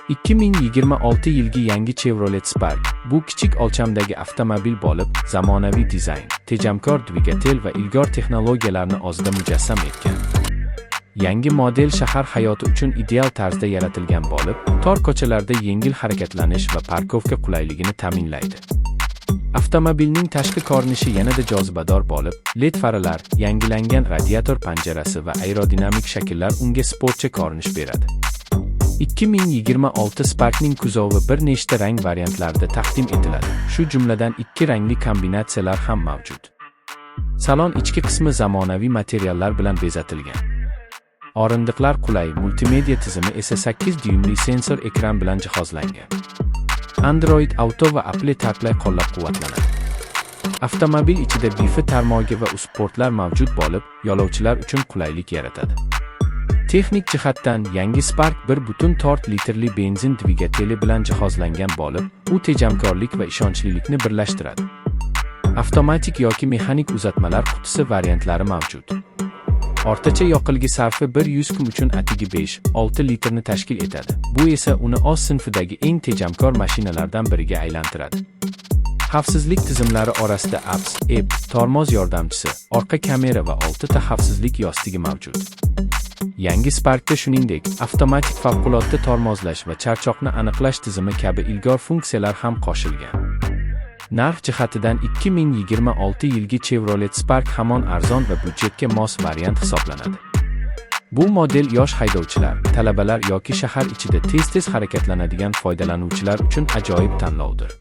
2026 yilgi yangi Chevrolet Spark bu kichik o'lchamdagi avtomobil bo'lib, zamonaviy dizayn, tejamkor dvigatel va ilg'or texnologiyalarni o'zida mujassam etgan. Yangi model shahar hayoti uchun ideal tarzda yaratilgan bo'lib, tor ko'chalarda yengil harakatlanish va parkovka qulayligini ta'minlaydi. Avtomobilning tashqi ko'rinishi yanada jozibador bo'lib, LED faralar, yangilangan radiator panjarasi va aerodinamik shakllar unga sportcha ko'rinish beradi. 2026 Spark'ning kuzovi bir nechta rang variantlarida taqdim etiladi. Shu jumladan 2 rangli kombinatsiyalar ham mavjud. Salon ichki qismi zamonaviy materiallar bilan bezatilgan. O'rindiqlar qulay, multimedia tizimi esa 8 dyuymli sensor ekran bilan jihozlangan. Android Auto va Apple CarPlay qo'llab-quvvatlanadi. Avtomobil ichida Wi-Fi tarmog'i va USportlar mavjud bo'lib, yo'lovchilar uchun qulaylik yaratadi. Texnik jihatdan yangi Spark 1.4 litrli benzin dvigateli bilan jihozlangan bo'lib, u tejamkorlik va ishonchlilikni birlashtiradi. Avtomatik yoki mexanik uzatmalar qutisi variantlari mavjud. O'rtacha yoqilg'i sarfi 100 kun uchun atigi 5-6 litrni tashkil etadi. Bu esa uni o'z sinfidagi eng tejamkor mashinalardan biriga aylantiradi. Xavfsizlik tizimlari orasida ABS, EP, tormoz yordamchisi, orqa kamera va 6 ta xavfsizlik yostig'i mavjud. Yangi Spark'da shuningdek, avtomatik favqulodda tormozlash va charchoqni aniqlash tizimi kabi ilg'or funksiyalar ham qo'shilgan. Narx jihatidan 2026 yilgi Chevrolet Spark hamon arzon va byudjetga mos variant hisoblanadi. Bu model yosh haydovchilar, talabalar yoki shahar ichida tez-tez harakatlanadigan foydalanuvchilar uchun ajoyib tanlovdir.